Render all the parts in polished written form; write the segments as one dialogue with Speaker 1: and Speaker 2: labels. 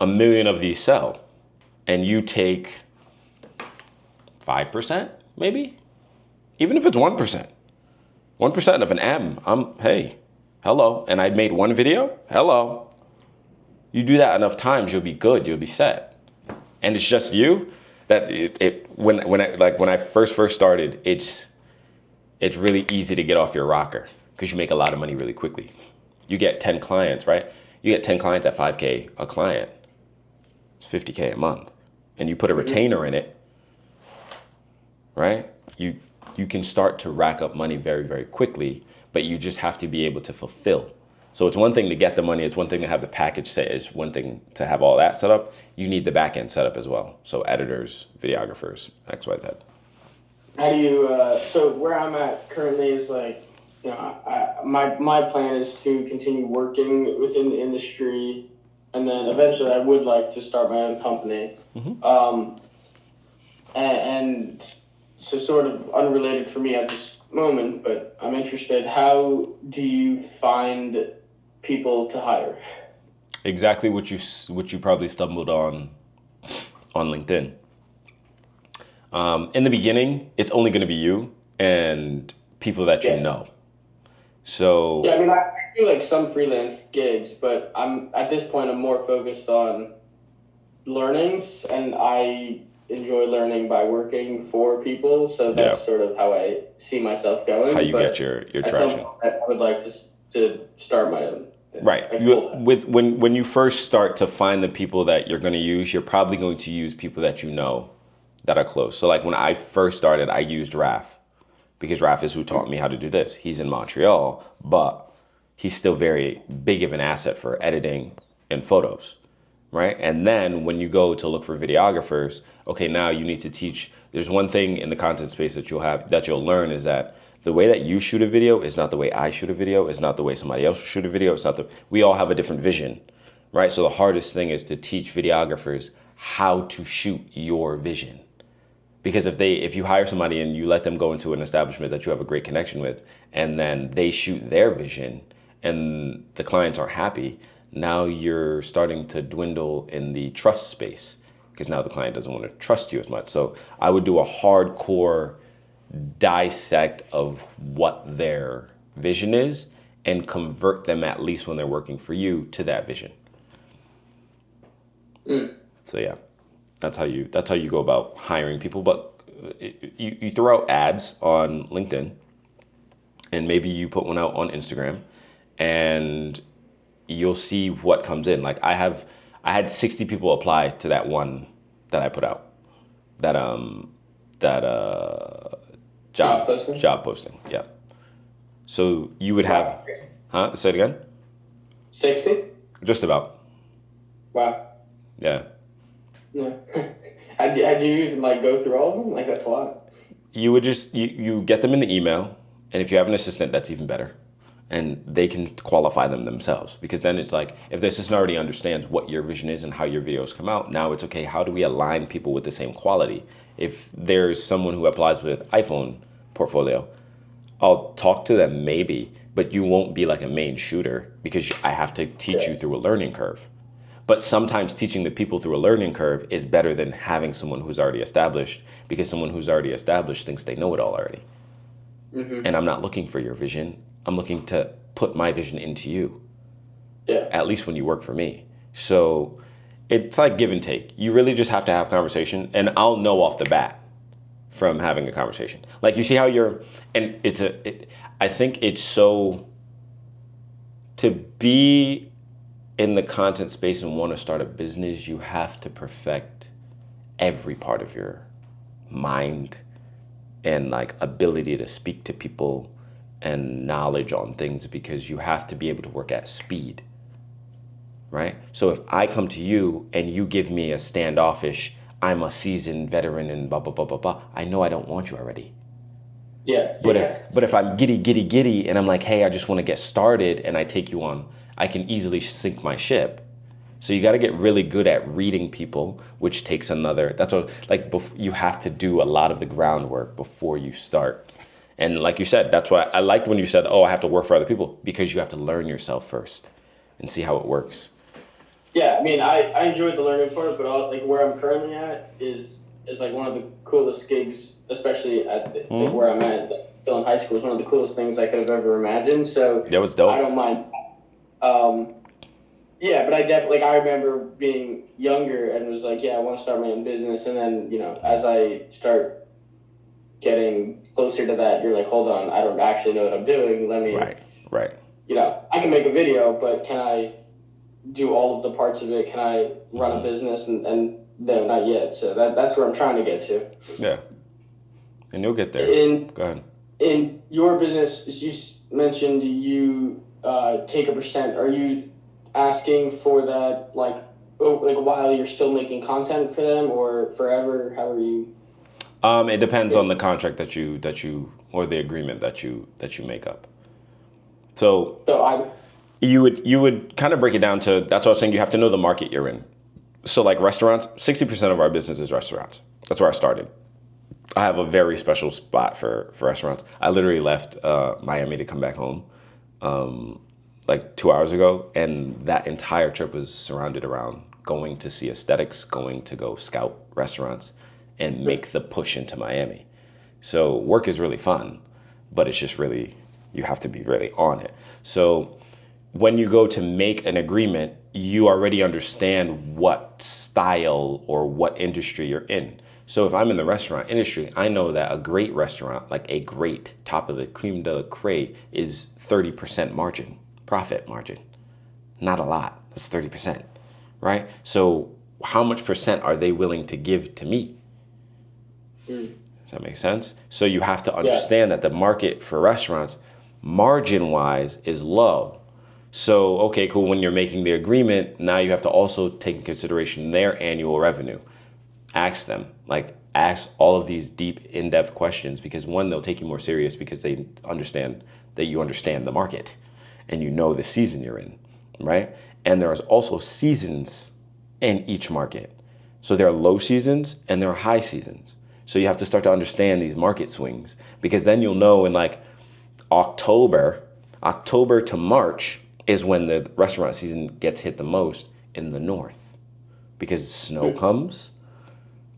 Speaker 1: a million of these sell and you take 5%, maybe, even if it's 1% of an M, hey, hello. And I made one video, hello. You do that enough times, you'll be good, you'll be set. And it's just you that when I first started, it's really easy to get off your rocker because you make a lot of money really quickly. You get 10 clients, right? You get 10 clients at 5K a client. It's 50K a month. And you put a retainer in it, right? You can start to rack up money very, very quickly, but you just have to be able to fulfill. So it's one thing to get the money. It's one thing to have the package set. It's one thing to have all that set up. You need the back end set up as well. So editors, videographers, X, Y, Z.
Speaker 2: How do you, so where I'm at currently is like, my plan is to continue working within the industry, and then eventually I would like to start my own company. And so sort of unrelated for me at this moment, but I'm interested, how do you find people to hire?
Speaker 1: Exactly what you probably stumbled on LinkedIn. In the beginning, it's only going to be you and people that you know. So
Speaker 2: yeah, I mean, I do like some freelance gigs, but at this point I'm more focused on learnings, and I enjoy learning by working for people. So that's sort of how I see myself going.
Speaker 1: How you get your traction.
Speaker 2: Some point, I would like to start my own.
Speaker 1: Right. When you first start to find the people that you're going to use, you're probably going to use people that you know that are close. So like when I first started, I used Raf because Raf is who taught me how to do this. He's in Montreal, but he's still very big of an asset for editing and photos. Right. And then when you go to look for videographers, okay, now you need to teach. There's one thing in the content space that you'll learn is that the way that you shoot a video is not the way I shoot a video. It's not the way somebody else shoot a video. We all have a different vision, right? So the hardest thing is to teach videographers how to shoot your vision. Because if you hire somebody and you let them go into an establishment that you have a great connection with, and then they shoot their vision and the clients aren't happy, now you're starting to dwindle in the trust space because now the client doesn't want to trust you as much. So I would do a hardcore dissect of what their vision is and convert them, at least when they're working for you, to that vision. So yeah, that's how you go about hiring people. But you throw out ads on LinkedIn, and maybe you put one out on Instagram, and you'll see what comes in. Like I had 60 people apply to that one that I put out. That job posting. Yeah. So you would have, say it again?
Speaker 2: 60?
Speaker 1: Just about.
Speaker 2: Wow.
Speaker 1: Yeah.
Speaker 2: Yeah. Had you even like go through all of them? Like that's a lot.
Speaker 1: You would just, you get them in the email, and if you have an assistant, that's even better. And they can qualify them themselves, because then it's like, if the assistant already understands what your vision is and how your videos come out, now it's okay, how do we align people with the same quality? If there's someone who applies with iPhone portfolio, I'll talk to them maybe, but you won't be like a main shooter because I have to teach you through a learning curve. But sometimes teaching the people through a learning curve is better than having someone who's already established, because someone who's already established thinks they know it all already. And I'm not looking for your vision. I'm looking to put my vision into you. Yeah. At least when you work for me. So it's like give and take. You really just have to have conversation, and I'll know off the bat from having a conversation. Like you see how I think it's so, to be in the content space and want to start a business, you have to perfect every part of your mind and like ability to speak to people and knowledge on things, because you have to be able to work at speed, right? So if I come to you and you give me a standoffish, I'm a seasoned veteran and blah, blah, blah, blah, blah, I know I don't want you already.
Speaker 2: Yes.
Speaker 1: But if I'm giddy and I'm like, hey, I just want to get started, and I take you on, I can easily sink my ship. So you got to get really good at reading people, which takes you have to do a lot of the groundwork before you start. And like you said, that's why I liked when you said, oh, I have to work for other people, because you have to learn yourself first and see how it works.
Speaker 2: Yeah, I mean, I enjoyed the learning part, but like where I'm currently at is like one of the coolest gigs, especially at like where I'm at, like, still in high school, is one of the coolest things I could have ever imagined. So
Speaker 1: That was
Speaker 2: I
Speaker 1: dope.
Speaker 2: don't mind. Um, yeah, but I definitely like I remember being younger and was like, yeah, I want to start my own business, and then as I start getting closer to that, you're like, hold on, I don't actually know what I'm doing. Let me,
Speaker 1: Right, right.
Speaker 2: I can make a video, but can I do all of the parts of it? Can I run a business? And no, not yet. So that's where I'm trying to get to.
Speaker 1: Yeah, and you'll get there.
Speaker 2: In
Speaker 1: Go ahead.
Speaker 2: in your business, you mentioned you take a percent. Are you asking for that like while you're still making content for them or forever? How are you?
Speaker 1: It depends on the contract that you or the agreement that you make up. So
Speaker 2: So I
Speaker 1: you would kind of break it down to, that's what I was saying, you have to know the market you're in. So like restaurants, 60% of our business is restaurants. That's where I started. I have a very special spot for restaurants. I literally left Miami to come back home like 2 hours ago, and that entire trip was surrounded around going to see aesthetics, going to go scout restaurants, and make the push into Miami. So work is really fun, but it's just really, you have to be really on it. So when you go to make an agreement, you already understand what style or what industry you're in. So if I'm in the restaurant industry, I know that a great restaurant, like a great top of the cream de la creme, is 30% margin, profit margin. Not a lot, that's 30%, right? So how much percent are they willing to give to me? Does that make sense? So you have to understand that the market for restaurants, margin wise, is low. So, okay, cool. When you're making the agreement, now you have to also take in consideration their annual revenue. Ask them, ask all of these deep, in-depth questions, because one, they'll take you more serious because they understand that you understand the market and you know the season you're in, right? And there's also seasons in each market. So there are low seasons and there are high seasons. So you have to start to understand these market swings, because then you'll know in like October to March is when the restaurant season gets hit the most in the north, because snow comes,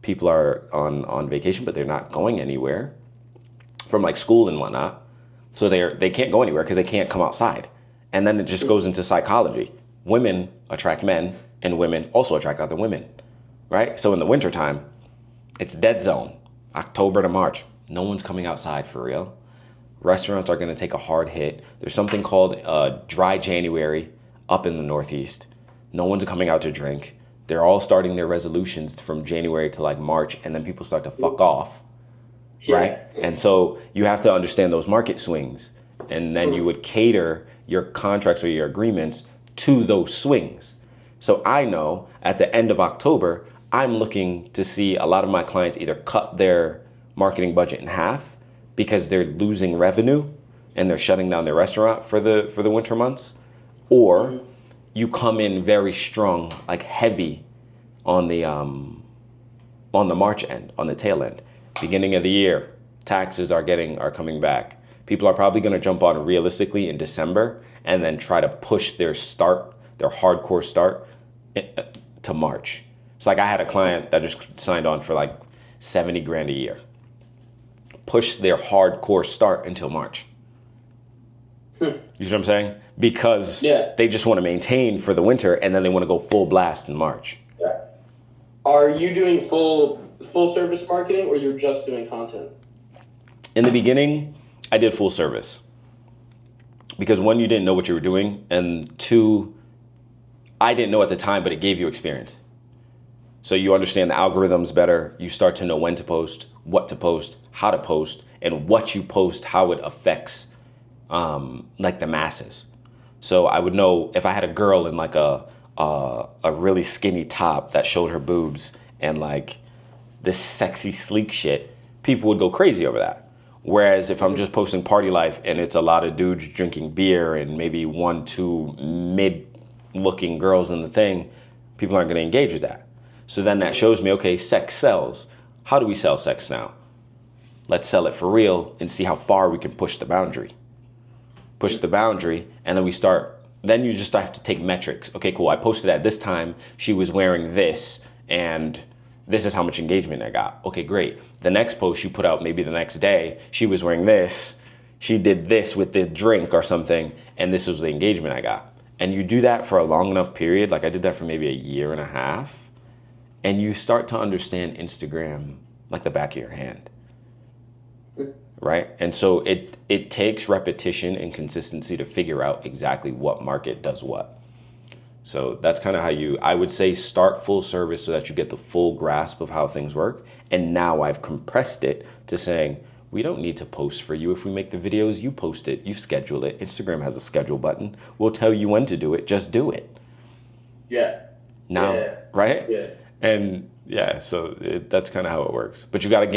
Speaker 1: people are on vacation, but they're not going anywhere from like school and whatnot. So they can't go anywhere because they can't come outside. And then it just goes into psychology. Women attract men and women also attract other women, right? So in the wintertime, it's dead zone, October to March. No one's coming outside for real. Restaurants are going to take a hard hit. There's something called dry January up in the Northeast. No one's coming out to drink. They're all starting their resolutions from January to like March, and then people start to fuck off, right? And so you have to understand those market swings, and then you would cater your contracts or your agreements to those swings. So I know at the end of October, I'm looking to see a lot of my clients either cut their marketing budget in half because they're losing revenue and they're shutting down their restaurant for the winter months, or you come in very strong, like heavy on the March end, on the tail end. Beginning of the year, taxes are coming back. People are probably going to jump on realistically in December and then try to push their hardcore start to March. So like I had a client that just signed on for like 70 grand a year. Push their hardcore start until March. You see what I'm saying? Because they just want to maintain for the winter, and then they want to go full blast in March.
Speaker 2: Yeah. Are you doing full service marketing, or you're just doing content?
Speaker 1: In the beginning, I did full service. Because one, you didn't know what you were doing, and two, I didn't know at the time, but it gave you experience. So you understand the algorithms better. You start to know when to post, what to post, how to post, and what you post, how it affects like the masses. So I would know if I had a girl in like a really skinny top that showed her boobs and like this sexy sleek shit, people would go crazy over that. Whereas if I'm just posting party life and it's a lot of dudes drinking beer and maybe 1-2 mid-looking girls in the thing, people aren't going to engage with that. So then that shows me, okay, sex sells. How do we sell sex now? Let's sell it for real and see how far we can push the boundary. And then we start then you just have to take metrics. Okay, cool. I posted at this time. She was wearing this, and this is how much engagement I got. Okay, great. The next post you put out, maybe the next day, she was wearing this. She did this with the drink or something, and this was the engagement I got. And you do that for a long enough period, like I did that for maybe a year and a half, and you start to understand Instagram like the back of your hand, right? And so it takes repetition and consistency to figure out exactly what market does what. So that's kind of how I would say start full service so that you get the full grasp of how things work. And now I've compressed it to saying, we don't need to post for you. If we make the videos, you post it, you schedule it. Instagram has a schedule button. We'll tell you when to do it. Just do it.
Speaker 2: Yeah.
Speaker 1: Now,
Speaker 2: yeah.
Speaker 1: right?
Speaker 2: Yeah.
Speaker 1: And yeah, so that's kind of how it works. But you have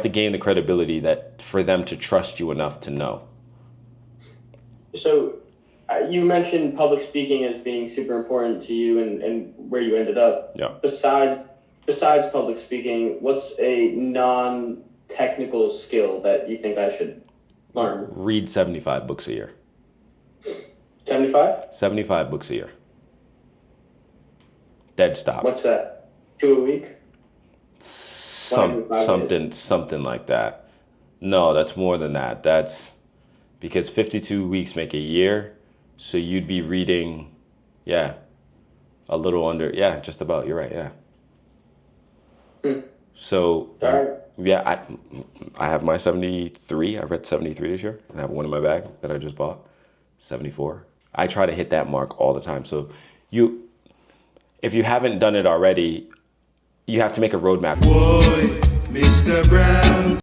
Speaker 1: to gain the credibility that for them to trust you enough to know.
Speaker 2: So you mentioned public speaking as being super important to you and where you ended up.
Speaker 1: Yeah.
Speaker 2: Besides public speaking, what's a non-technical skill that you think I should learn?
Speaker 1: Read 75 books a year.
Speaker 2: 75?
Speaker 1: 75 books a year. Dead stop.
Speaker 2: What's that? 2 a week?
Speaker 1: Something like that. No, that's more than that. That's because 52 weeks make a year. So you'd be reading, a little under, just about, you're right, yeah. So, yeah, I have my 73. I read 73 this year, and I have one in my bag that I just bought, 74. I try to hit that mark all the time. So if you haven't done it already, you have to make a roadmap.
Speaker 3: Boy, Mr. Brown.